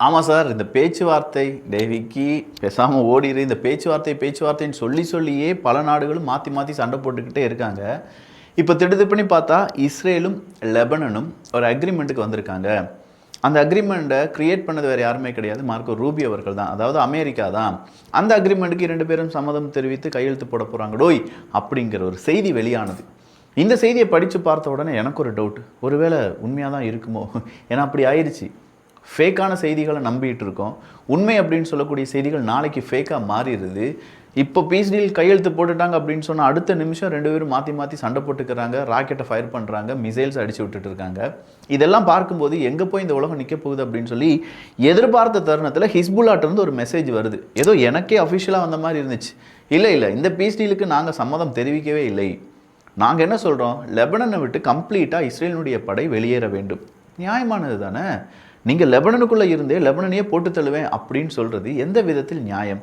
ஆமாம் சார், இந்த பேச்சுவார்த்தை டேவிக்கு பேசாமல் ஓடிடு. இந்த பேச்சுவார்த்தைன்னு சொல்லியே பல நாடுகளும் மாற்றி மாற்றி சண்டை போட்டுக்கிட்டே இருக்காங்க. இப்போ திடுதிப்புன்னு பார்த்தா இஸ்ரேலும் லெபனனும் ஒரு அக்ரிமெண்ட்டுக்கு வந்திருக்காங்க. அந்த அக்ரிமெண்ட்டை கிரியேட் பண்ணது வேறு யாருமே கிடையாது, மார்க்கோ ரூபியோ அவர்கள் தான். அதாவது அமெரிக்கா தான். அந்த அக்ரிமெண்ட்டுக்கு 2 பேரும் சம்மதம் தெரிவித்து கையெழுத்து போட போகிறாங்க டோய் அப்படிங்கிற ஒரு செய்தி வெளியானது. இந்த செய்தியை படித்து பார்த்த உடனே எனக்கு ஒரு டவுட், ஒருவேளை உண்மையாக தான் இருக்குமோ? ஏன்னா அப்படி ஆயிடுச்சு. ஃபேக்கான செய்திகளை நம்பிட்டு இருக்கோம். உண்மை அப்படின்னு சொல்லக்கூடிய செய்திகள் நாளைக்கு ஃபேக்காக மாறிடுது. இப்போ பீஸ் டீல் கையெழுத்து போட்டுட்டாங்க அப்படின்னு சொன்னால் அடுத்த நிமிஷம் 2 பேரும் மாற்றி சண்டை போட்டுக்கிறாங்க, ராக்கெட்டை ஃபயர் பண்ணுறாங்க, மிசைல்ஸ் அடித்து விட்டுட்டு இருக்காங்க. இதெல்லாம் பார்க்கும்போது எங்கே போய் இந்த உலகம் நிற்க போகுது அப்படின்னு சொல்லி எதிர்பார்த்த தருணத்தில் ஹிஸ்புல்லாட்டிருந்து ஒரு மெசேஜ் வருது. ஏதோ எனக்கே அஃபிஷியலாக வந்த மாதிரி இருந்துச்சு. இல்லை இந்த பீஸ் டீலுக்கு நாங்கள் சம்மதம் தெரிவிக்கவே இல்லை. நாங்கள் என்ன சொல்கிறோம், லெபனனை விட்டு கம்ப்ளீட்டாக இஸ்ரேலினுடைய படை வெளியேற வேண்டும். நியாயமானது தானே? நீங்கள் லெபனனுக்குள்ளே இருந்தே லெபனனையே போட்டு தள்ளுவேன் அப்படின்னு சொல்கிறது எந்த விதத்தில் நியாயம்?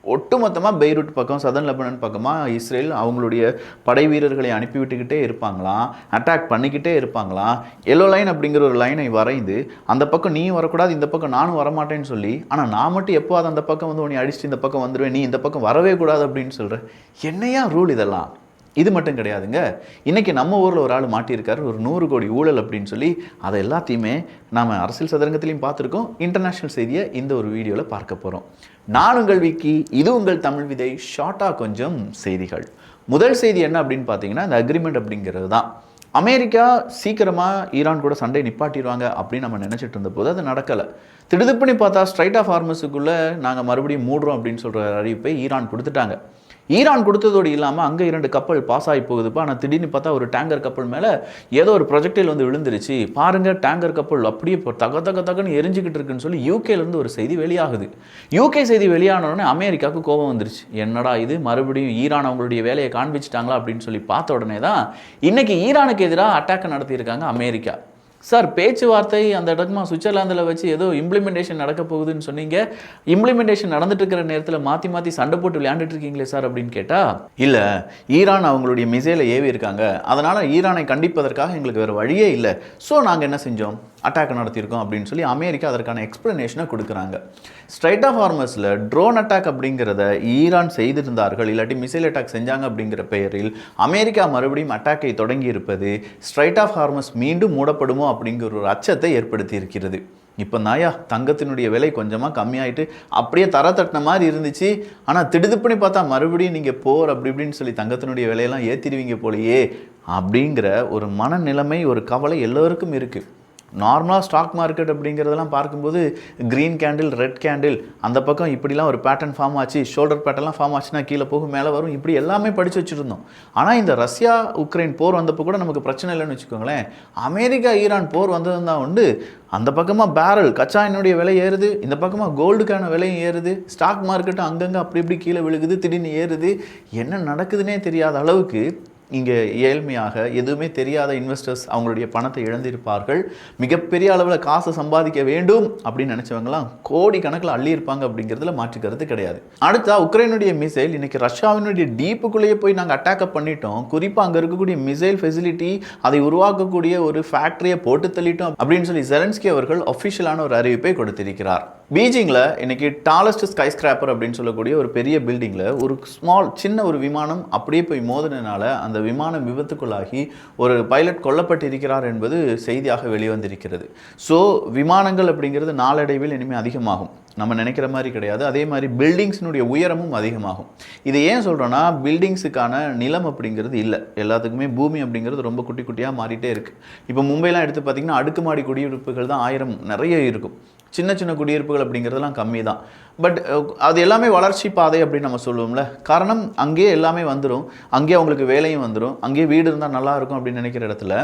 ஒட்டுமொத்தமாக பெய்ரூட் பக்கம், சதர்ன் லெபனன் பக்கமாக இஸ்ரேல் அவங்களுடைய படை வீரர்களை அனுப்பிவிட்டுக்கிட்டே இருப்பாங்களாம், அட்டாக் பண்ணிக்கிட்டே இருப்பாங்களாம். எல்லோ லைன் அப்படிங்கிற ஒரு லைனை வரைந்து அந்த பக்கம் நீயும் வரக்கூடாது, இந்த பக்கம் நானும் வரமாட்டேன்னு சொல்லி, ஆனால் நான் மட்டும் எப்போ அந்த பக்கம் வந்து உன்னை அடிச்சுட்டு இந்த பக்கம் வந்துடுவேன், நீ இந்த பக்கம் வரவே கூடாது அப்படின்னு சொல்கிறேன். என்னையா ரூல் இதெல்லாம்? இது மட்டும் கிடையாதுங்க. இன்றைக்கி நம்ம ஊரில் ஒரு ஆள் மாட்டியிருக்காரு, ஒரு 100 கோடி ஊழல் அப்படின்னு சொல்லி. அதை எல்லாத்தையுமே நாம் அரசியல் சதுரங்கத்திலையும் பார்த்துருக்கோம். இன்டர்நேஷ்னல் செய்தியை இந்த ஒரு வீடியோவில் பார்க்க போகிறோம். நான் உங்கள் விக்கி, இது உங்கள் தமிழ் விதை. ஷார்ட்டாக கொஞ்சம் செய்திகள். முதல் செய்தி என்ன அப்படின்னு பார்த்தீங்கன்னா, இந்த அக்ரிமெண்ட் அப்படிங்கிறது தான். அமெரிக்கா சீக்கிரமாக ஈரான் கூட சண்டை நிப்பாட்டிடுவாங்க அப்படின்னு நம்ம நினச்சிட்டு இருந்தபோது அது நடக்கலை. திடுதிப்புன்னு பார்த்தா ஸ்ட்ரைட் ஆஃப் ஹார்மஸுக்குள்ளே நாங்கள் மறுபடியும் மூடுறோம் அப்படின்னு சொல்கிற அறிவிப்பை ஈரான் கொடுத்துட்டாங்க. ஈரான் கொடுத்ததோடு இல்லாமல் அங்கே 2 கப்பல் பாஸ் ஆகி போகுதுப்பா. ஆனால் திடீர்னு பார்த்தா ஒரு டேங்கர் கப்பல் மேலே ஏதோ ஒரு ப்ரொஜெக்டைல் வந்து விழுந்துருச்சு பாருங்கள், டேங்கர் கப்பல் அப்படியே இப்போ தகன்னு எரிஞ்சிக்கிட்டு இருக்குன்னு சொல்லி யூகேலேருந்து ஒரு செய்தி வெளியாகுது. யூகே செய்தி வெளியானோடனே அமெரிக்காவுக்கு கோபம் வந்துருச்சு. என்னடா இது, மறுபடியும் ஈரான் அவங்களுடைய வேலையை காண்பிச்சிட்டாங்களா அப்படின்னு சொல்லி பார்த்த உடனே தான் இன்றைக்கி ஈரானுக்கு எதிராக அட்டாக்கை நடத்தியிருக்காங்க அமெரிக்கா. சார், பேச்சுவார்த்தை அந்த இடமா சுவிட்சர்லாந்தில் வச்சு ஏதோ இம்ப்ளிமெண்டேஷன் நடக்க போகுதுன்னு சொன்னீங்க. இம்ப்ளிமெண்டேஷன் நடந்துட்டு இருக்கிற நேரத்தில் மாற்றி சண்டை போட்டு விளையாண்டுட்டு இருக்கீங்களே சார் அப்படின்னு கேட்டால், இல்லை ஈரான் அவங்களுடைய மிசைலை ஏவி இருக்காங்க, அதனால் ஈரானை கண்டிப்பதற்காக எங்களுக்கு வேறு வழியே இல்லை, ஸோ நாங்கள் என்ன செஞ்சோம், அட்டாக் நடத்தியிருக்கோம் அப்படின்னு சொல்லி அமெரிக்கா அதற்கான எக்ஸ்பிளனேஷனை கொடுக்குறாங்க. ஸ்ட்ரைட் ஆஃப் ஹார்மஸில் ட்ரோன் அட்டாக் அப்படிங்கிறத ஈரான் செய்திருந்தார்கள், இல்லாட்டி மிசைல் அட்டாக் செஞ்சாங்க அப்படிங்கிற பெயரில் அமெரிக்கா மறுபடியும் அட்டாக்கை தொடங்கி இருப்பது ஸ்ட்ரைட் ஆஃப் ஹார்மஸ் மீண்டும் மூடப்படுமோ அப்படிங்கிற ஒரு அச்சத்தை ஏற்படுத்தி இருக்கிறது. இப்போ நாயா தங்கத்தினுடைய விலை கொஞ்சமாக கம்மியாயிட்டு அப்படியே தட்டின மாதிரி இருந்துச்சு. ஆனால் திடுதுப்புன்னு பார்த்தா மறுபடியும் நீங்கள் போர் அப்படி இப்படின்னு சொல்லி தங்கத்தினுடைய விலையெல்லாம் ஏற்றிடுவீங்க போலையே அப்படிங்கிற ஒரு மனநிலைமை, ஒரு கவலை எல்லோருக்கும் இருக்குது. நார்மலாக ஸ்டாக் மார்க்கெட் அப்படிங்கிறதெல்லாம் பார்க்கும்போது க்ரீன் கேண்டில், ரெட் கேண்டில், அந்த பக்கம் இப்படிலாம் ஒரு பேட்டர்ன் ஃபார்ம் ஆச்சு, ஷோல்டர் பேட்டர்லாம் ஃபார்ம் ஆச்சுன்னா கீழே போகும் மேலே வரும், இப்படி எல்லாமே படித்து வச்சுருந்தோம். ஆனால் இந்த ரஷ்யா உக்ரைன் போர் வந்தப்போ கூட நமக்கு பிரச்சனை இல்லைன்னு வச்சுக்கோங்களேன். அமெரிக்கா ஈரான் போர் வந்ததுன்னு தான் உண்டு. அந்த பக்கமாக பேரல் கச்சா எண்ணெயுடைய விலை ஏறுது, இந்த பக்கமாக கோல்டுக்கான விலையும் ஏறுது, ஸ்டாக் மார்க்கெட்டும் அங்கங்கே அப்படி இப்படி கீழே விழுகுது, திடீர்னு ஏறுது. என்ன நடக்குதுன்னே தெரியாத அளவுக்கு இங்கே ஏழ்மையாக எதுவுமே தெரியாத இன்வெஸ்டர்ஸ் அவங்களுடைய பணத்தை இழந்திருப்பார்கள். மிகப்பெரிய அளவில் காசை சம்பாதிக்க வேண்டும் அப்படின்னு நினச்சவங்களாம் கோடி கணக்கில் அள்ளியிருப்பாங்க அப்படிங்கிறதுல மாற்றுக்கிறது கிடையாது. அடுத்தா உக்ரைனுடைய மிசைல் இன்னைக்கு ரஷ்யாவினுடைய டீப்புக்குள்ளேயே போய் நாங்கள் அட்டாக்கப் பண்ணிட்டோம். குறிப்பாக அங்கே இருக்கக்கூடிய மிசைல் ஃபெசிலிட்டி, அதை உருவாக்கக்கூடிய ஒரு ஃபேக்ட்ரியை போட்டு தள்ளிட்டோம் அப்படின்னு சொல்லி ஜெலன்ஸ்கி அவர்கள் அஃபிஷியலான ஒரு அறிவிப்பை கொடுத்திருக்கிறார். பீஜிங்கில் இன்னைக்கு டாலஸ்ட் ஸ்கை ஸ்கிராப்பர் அப்படின்னு சொல்லக்கூடிய ஒரு பெரிய பில்டிங்கில் ஒரு சின்ன ஒரு விமானம் அப்படியே போய் மோதினால அந்த விமானம் விபத்துக்குள்ளாகி ஒரு பைலட் கொல்லப்பட்டிருக்கிறார் என்பது செய்தியாக வெளிவந்திருக்கிறது. ஸோ விமானங்கள் அப்படிங்கிறது நாளடைவில் இனிமேல் அதிகமாகும், நம்ம நினைக்கிற மாதிரி கிடையாது. அதே மாதிரி பில்டிங்ஸினுடைய உயரமும் அதிகமாகும். இதை ஏன் சொல்கிறோன்னா, பில்டிங்ஸுக்கான நிலம் அப்படிங்கிறது இல்லை, எல்லாத்துக்குமே பூமி அப்படிங்கிறது ரொம்ப குட்டி குட்டியாக மாறிட்டே இருக்குது. இப்போ மும்பைலாம் எடுத்து பார்த்திங்கன்னா அடுக்குமாடி குடியிருப்புகள் தான் 1000 நிறைய இருக்கும். சின்ன குடியிருப்புகள் அப்படிங்கிறதுலாம் கம்மி தான். பட் அது எல்லாமே வளர்ச்சி பாதை அப்படின்னு நம்ம சொல்லுவோம்ல. காரணம், அங்கேயே எல்லாமே வந்துடும், அங்கேயே அவங்களுக்கு வேலையும் வந்துடும், அங்கேயே வீடு இருந்தால் நல்லாயிருக்கும் அப்படின்னு நினைக்கிற இடத்துல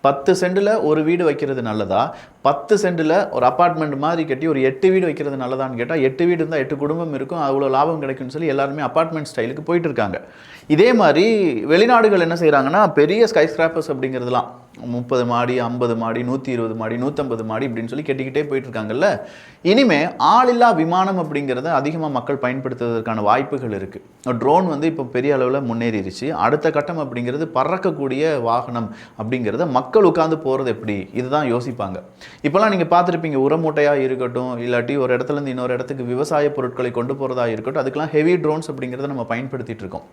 10 சென்டில் ஒரு வீடு வைக்கிறது நல்லதா, 10 சென்டில் ஒரு அப்பார்ட்மெண்ட் மாதிரி கட்டி ஒரு 8 வீடு வைக்கிறது நல்லதான்னு கேட்டால், 8 வீடு இருந்தால் 8 குடும்பம் இருக்கும், அவ்வளோ லாபம் கிடைக்கும்னு சொல்லி எல்லாருமே அப்பார்ட்மெண்ட் ஸ்டைலுக்கு போயிட்டு இருக்காங்க. இதே மாதிரி வெளிநாடுகள் என்ன செய்கிறாங்கன்னா, பெரிய ஸ்கை ஸ்கிராப்பர்ஸ் அப்படிங்கிறதுலாம் 30 மாடி 50 மாடி 120 மாடி 150 மாடி இப்படின்னு சொல்லி கெட்டிக்கிட்டே போயிட்டு இருக்காங்கல்ல. இனிமே ஆளில்லா விமானம் அப்படிங்கிறத அதிகமாக மக்கள் பயன்படுத்துவதற்கான வாய்ப்புகள் இருக்கு. ட்ரோன் வந்து இப்போ பெரிய அளவில் முன்னேறிடுச்சு. அடுத்த கட்டம் அப்படிங்கிறது பறக்கக்கூடிய வாகனம் அப்படிங்கிறத மக்கள் உட்காந்து போகிறது எப்படி, இதுதான் யோசிப்பாங்க. இப்போலாம் நீங்கள் பார்த்துருப்பீங்க, உரமூட்டையாக இருக்கட்டும், இல்லாட்டி ஒரு இடத்துலேருந்து இன்னொரு இடத்துக்கு விவசாய பொருட்களை கொண்டு போகிறதா இருக்கட்டும், அதுக்கெல்லாம் ஹெவி ட்ரோன்ஸ் அப்படிங்கிறத நம்ம பயன்படுத்திட்டு இருக்கோம்.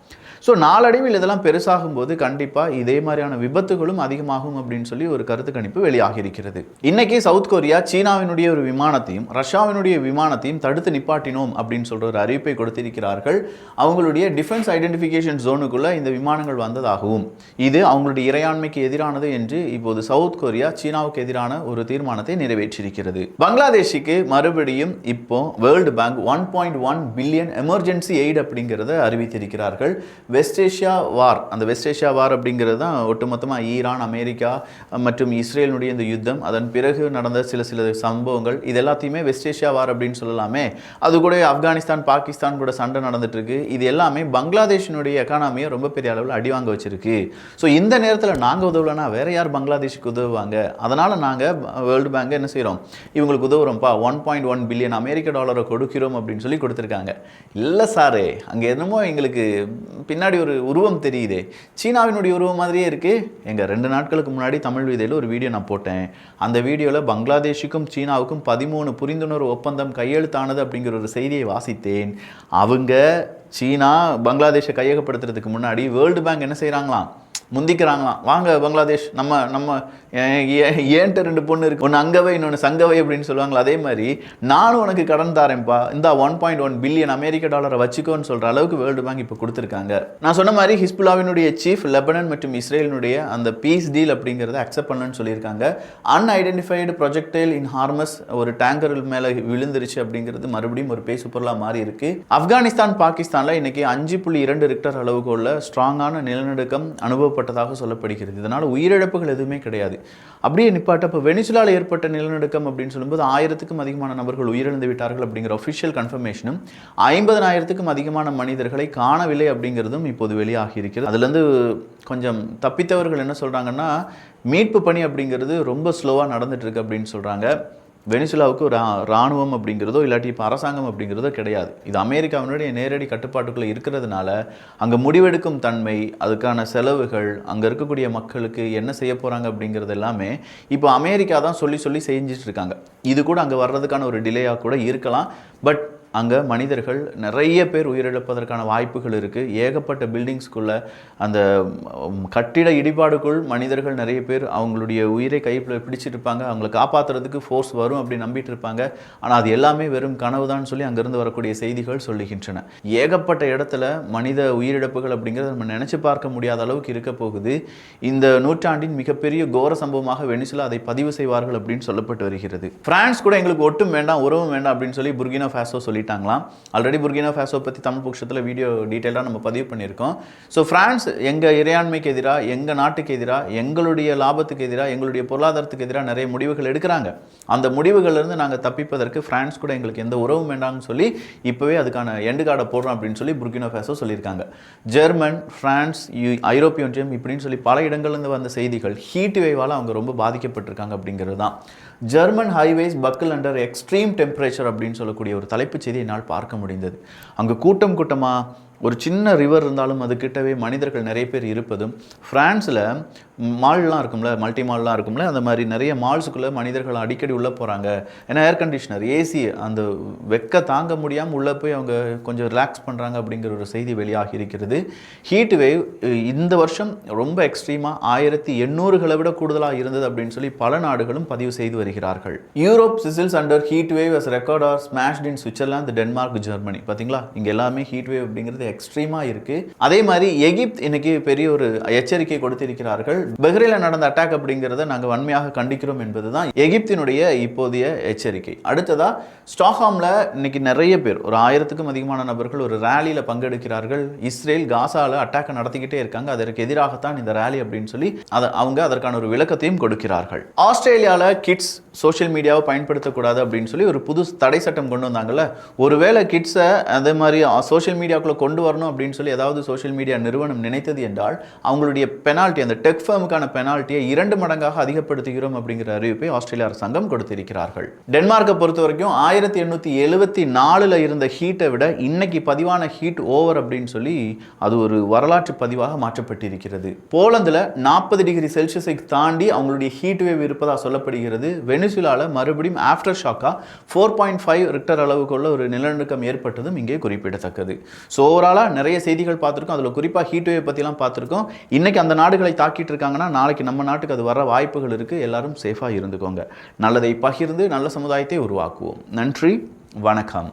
ஸோ நாளடைவில் இதெல்லாம் பெருசாகும் போது கண்டிப்பாக இதே மாதிரியான விபத்துகளும் அதிகமாகும் அப்படின்னு சொல்லி ஒரு கருத்து கணிப்பு வெளியாகி இருக்கிறது. இன்னைக்கு சவுத் கொரியா சீனாவினுடைய ஒரு விமானத்தையும் ரஷ்யாவினுடைய விமானத்தையும் தடுத்து நிப்பாட்டினோம் அப்படின்னு சொல்ற ஒரு அறிவிப்பை கொடுத்திருக்கிறார்கள். அவங்களுடைய டிஃபென்ஸ் ஐடென்டிஃபிகேஷன் ஜோனுக்குள்ள இந்த விமானங்கள் வந்ததாகவும் இது அவங்களுடைய இறையாண்மைக்கு எதிரானது என்று இப்போது சவுத் கொரியா சீனாவுக்கு எதிரான ஒரு தீர்மானத்தை நிறைவேற்றியிருக்கிறது. பங்களாதேஷுக்கு மறுபடியும் இப்போ world bank 1.1 billion emergency eight அப்படிங்கிறத அறிவித்திருக்கிறார்கள். வெஸ்ட் ஏஷியா வார், அந்த வெஸ்ட் ஏஷியா வார் அப்படிங்கிறது தான் ஒட்டுமொத்தமாக ஈரான், அமெரிக்கா மற்றும் இஸ்ரேலினுடைய இந்த யுத்தம், அதன் பிறகு நடந்த சில சம்பவங்கள், இது எல்லாத்தையுமே வெஸ்ட் ஏஷியா வார் அப்படின்னு சொல்லலாமே. அது கூட ஆப்கானிஸ்தான் பாகிஸ்தான் கூட சண்டை நடந்துட்டு இருக்கு. இது எல்லாமே பங்களாதேஷினுடைய எக்கானமியை ரொம்ப பெரிய அளவில் அடிவாங்க வச்சிருக்கு. ஸோ இந்த நேரத்தில் நாங்கள் உதவலைன்னா வேற யார் பங்களாதேஷுக்கு உதவுவாங்க? அதனால நாங்கள் வேர்ல்டு பேங்க் என்ன செய்கிறோம், இவங்களுக்கு உதவுறோம்ப்பா, 1.1 பில்லியன் அமெரிக்க டாலரை கொடுக்கிறோம் அப்படின்னு சொல்லி கொடுத்துருக்காங்க. இல்லை சாரே, அங்கே என்னமோ எங்களுக்கு பின்னாடி ஒரு உருவம் தெரியுதே, சீனாவினுடைய உருவம் மாதிரியே இருக்கு. எங்கள் 2 நாட்களுக்கு முன்னாடி தமிழ் வீதியில் ஒரு வீடியோ நான் போட்டேன். அந்த வீடியோவில் பங்களாதேஷுக்கும் சீனாவுக்கும் 13 புரிந்துணர்வு ஒப்பந்தம் கையெழுத்தானது அப்படிங்கிற ஒரு செய்தியை வாசித்தேன். அவங்க சீனா பங்களாதேஷை கையகப்படுத்துறதுக்கு முன்னாடி வேர்ல்டு பேங்க் என்ன செய்கிறாங்களாம், முந்திக்கிறாங்களாம். வாங்க பங்களாதேஷ், நம்ம ஏன்ட்டு 2 பொண்ணு இருக்கு, ஒன்று அங்கவை இன்னொன்று சங்கவை அப்படின்னு சொல்லுவாங்களா, அதே மாதிரி நானும் உனக்கு கடன் தாரேன்ப்பா, இந்த 1.1 பில்லியன் அமெரிக்க டாலரை வச்சுக்கோன்னு சொல்கிற அளவுக்கு வேர்ல்டு பேங்க் இப்போ கொடுத்துருக்காங்க. நான் சொன்ன மாதிரி ஹிஸ்புல்லாவினுடைய சீஃப் லெபனன் மற்றும் இஸ்ரேலினுடைய அந்த பீஸ் டீல் அப்படிங்கிறத அக்செப்ட் பண்ணணும்னு சொல்லியிருக்காங்க. அன்ஐடென்டிஃபைடு ப்ரொஜெக்டைல் இன் ஹார்மஸ் ஒரு டேங்கர் மேலே விழுந்துருச்சு அப்படிங்கிறது மறுபடியும் ஒரு பேசு பொருளாக மாறி இருக்கு. ஆப்கானிஸ்தான் பாகிஸ்தானில் இன்னைக்கு 5.2 ரிக்டர் அளவுக்கு உள்ள ஸ்ட்ராங்கான நிலநடுக்கம் அனுபவப்பட்டதாக சொல்லப்படுகிறது. இதனால் உயிரிழப்புகள் எதுவுமே கிடையாது. அப்படியே நிப்பாட்ட இப்போ வெனிசுலாவில் ஏற்பட்ட நிலநடுக்கம் அப்படின்னு சொல்லும்போது 1000க்கும் அதிகமான நபர்கள் உயிரிழந்து விட்டார்கள் அப்படிங்கிற ஒஃபிஷியல் கன்ஃபர்மேஷனும் 50,000க்கும் அதிகமான மனிதர்களை காணவில்லை அப்படிங்கிறதும் இப்போது வெளியாகி இருக்கிறது. அதுலேருந்து கொஞ்சம் தப்பித்தவர்கள் என்ன சொல்கிறாங்கன்னா, மீட்பு பணி அப்படிங்கிறது ரொம்ப ஸ்லோவாக நடந்துட்டு இருக்கு அப்படின்னு சொல்கிறாங்க. வெனிசுலாவுக்கு ஒரு இராணுவம் அப்படிங்கிறதோ இல்லாட்டி இப்போ அரசாங்கம் அப்படிங்கிறதோ கிடையாது. இது அமெரிக்காவினுடைய நேரடி கட்டுப்பாட்டுக்குள்ளே இருக்கிறதுனால அங்கே முடிவெடுக்கும் தன்மை, அதுக்கான செலவுகள், அங்கே இருக்கக்கூடிய மக்களுக்கு என்ன செய்ய போகிறாங்க அப்படிங்கிறது எல்லாமே இப்போ அமெரிக்கா தான் சொல்லி செஞ்சிட்டு இருக்காங்க. இது கூட அங்கே வர்றதுக்கான ஒரு டிலேயாக கூட இருக்கலாம். பட் அங்கே மனிதர்கள் நிறைய பேர் உயிரிழப்பதற்கான வாய்ப்புகள் இருக்குது. ஏகப்பட்ட பில்டிங்ஸ்குள்ளே அந்த கட்டிட இடிபாடுக்குள் மனிதர்கள் நிறைய பேர் அவங்களுடைய உயிரை கைப்பில் பிடிச்சிட்டு இருப்பாங்க. அவங்களை காப்பாற்றுறதுக்கு ஃபோர்ஸ் வரும் அப்படின்னு நம்பிட்டு இருப்பாங்க. ஆனால் அது எல்லாமே வெறும் கனவு தான் சொல்லி அங்கேருந்து வரக்கூடிய செய்திகள் சொல்லுகின்றன. ஏகப்பட்ட இடத்துல மனித உயிரிழப்புகள் அப்படிங்கிறத நம்ம நினச்சி பார்க்க முடியாத அளவுக்கு இருக்க போகுது. இந்த நூற்றாண்டின் மிகப்பெரிய கோர சம்பவமாக வெனிசுலா அதை பதிவு செய்வார்கள் அப்படின்னு சொல்லப்பட்டு வருகிறது. பிரான்ஸ் கூட எங்களுக்கு ஒட்டும் வேண்டாம், உறவும் வேண்டாம் அப்படின்னு சொல்லி புர்கினா ஃபாசோ சொல்லி ஆல்ரெடி புர்கினா ஃபாசோ பற்றி தமிழ் பட்சத்தில் வீடியோ டீட்டெயிலாக நம்ம பதிவு பண்ணியிருக்கோம். ஸோ பிரான்ஸ் எங்கள் இறையாண்மைக்கு எதிராக, எங்கள் நாட்டுக்கு எதிராக, எங்களுடைய லாபத்துக்கு எதிராக, எங்களுடைய பொருளாதாரத்துக்கு எதிராக நிறைய முடிவுகள் எடுக்கிறாங்க. அந்த முடிவுகளிலிருந்து நாங்கள் தப்பிப்பதற்கு பிரான்ஸ் கூட எங்களுக்கு எந்த உறவும் வேண்டாம்னு சொல்லி இப்போவே அதுக்கான எண்டு கார்டை போடுறோம் அப்படின்னு சொல்லி புர்கினா ஃபாசோ சொல்லியிருக்காங்க. ஜெர்மன், பிரான்ஸ், ஐரோப்பிய ஒன்றியம் இப்படின்னு சொல்லி பல இடங்கள்லேருந்து வந்த செய்திகள் ஹீட் வேவால் அவங்க ரொம்ப பாதிக்கப்பட்டிருக்காங்க அப்படிங்கிறது தான். German highways buckle under extreme temperature அப்படின்னு சொல்லக்கூடிய ஒரு தலைப்புச் செய்தி என்னால் பார்க்க முடிந்தது. அங்கே கூட்டமாக ஒரு சின்ன ரிவர் இருந்தாலும் அது கிட்டவே மனிதர்கள் நிறைய பேர் இருப்பதும், ஃப்ரான்ஸில் மால்லாம் இருக்கும்ல, மல்டி மால்லாம் இருக்கும்ல, அந்த மாதிரி நிறைய மால்ஸுக்குள்ளே மனிதர்கள் அடிக்கடி உள்ளே போகிறாங்க. ஏன்னா ஏர் கண்டிஷனர், ஏசி, அந்த வெக்க தாங்க முடியாமல் உள்ளே போய் அவங்க கொஞ்சம் ரிலாக்ஸ் பண்ணுறாங்க அப்படிங்கிற ஒரு செய்தி வெளியாகி இருக்கிறது. ஹீட் வேவ் இந்த வருஷம் ரொம்ப எக்ஸ்ட்ரீமாக 1800களை விட கூடுதலாக இருந்தது அப்படின்னு சொல்லி பல நாடுகளும் பதிவு செய்து வருகிறார்கள். Europe sizzles under heat wave as record are smashed in Switzerland, Denmark, Germany. பார்த்தீங்களா, இங்கே எல்லாமே ஹீட் வேவ் அப்படிங்கிறது எக்ஸ்ட்ரீமாக இருக்குது. அதே மாதிரி எகிப்த் இன்னைக்கு பெரிய ஒரு எச்சரிக்கை கொடுத்திருக்கிறார்கள். பஹ்ரைனில் நடந்த அட்டாக் அப்படிங்கிறத நாங்கள் வன்மையாக கண்டிக்கிறோம் என்பதுதான் எகிப்தினுடைய இப்போதைய எச்சரிக்கை. அடுத்ததா ஸ்டாக்ஹாமில் இன்னைக்கு நிறைய பேர், ஒரு 1000க்கும் அதிகமான நபர்கள் ஒரு ரேலியில் பங்கெடுக்கிறார்கள். இஸ்ரேல் காசாவில் அட்டாக்கை நடத்திக்கிட்டே இருக்காங்க, அதற்கு எதிராகத்தான் இந்த ரேலி அப்படின்னு சொல்லி அவங்க அதற்கான ஒரு விளக்கத்தையும் கொடுக்கிறார்கள். ஆஸ்திரேலியாவில் கிட்ஸ் சோஷியல் மீடியாவை பயன்படுத்தக்கூடாது அப்படின்னு சொல்லி ஒரு புது தடை சட்டம் கொண்டு வந்தாங்கல்ல. ஒருவேளை கிட்ஸை அதே மாதிரி சோஷியல் மீடியாவுக்குள்ளே கொண்டு வரணும் அப்படின்னு சொல்லி ஏதாவது சோஷியல் மீடியா நிறுவனம் நினைத்தது என்றால் அவங்களுடைய பெனால்ட்டி, அந்த டெக் ஃபேமுக்கான பெனால்ட்டியை 2 மடங்காக அதிகப்படுத்துகிறோம் அப்படிங்கிற அறிவிப்பை ஆஸ்திரேலிய அரசாங்கம் கொடுத்திருக்கிறார்கள். டென்மார்க்கை பொறுத்த வரைக்கும் 1874 இருந்த ஹீட்டை விட இன்னைக்கு பதிவான ஹீட் ஓவர் அப்படின்னு சொல்லி அது ஒரு வரலாற்று பதிவாக மாற்றப்பட்டிருக்கிறது. போலந்தில் 40 டிகிரி செல்சியஸை தாண்டி அவங்களுடைய ஹீட் வேவ் இருப்பதாக சொல்லப்படுகிறது. வெனிசுலாவில் மறுபடியும் ஆஃப்டர் ஷாக்காக 4.5 ரிக்டர் அளவுக்குள்ள ஒரு நிலநடுக்கம் ஏற்பட்டதும் இங்கே குறிப்பிடத்தக்கது. ஸோ ஓவராலாக நிறைய செய்திகள் பார்த்துருக்கோம். அதில் குறிப்பாக ஹீட் வேவ் பற்றிலாம் பார்த்துருக்கோம். இன்னைக்கு அந்த நாடுகளை தாக்கிட்டு இருக்காங்கன்னா நாளைக்கு நம்ம நாட்டுக்கு அது வர வாய்ப்புகள் இருக்குது. எல்லாரும் சேஃபாக இருந்துக்கோங்க. நல்லதை பகிர்ந்து நல்ல சமுதாயத்தை உருவாக்குவோம். நன்றி, வணக்கம்.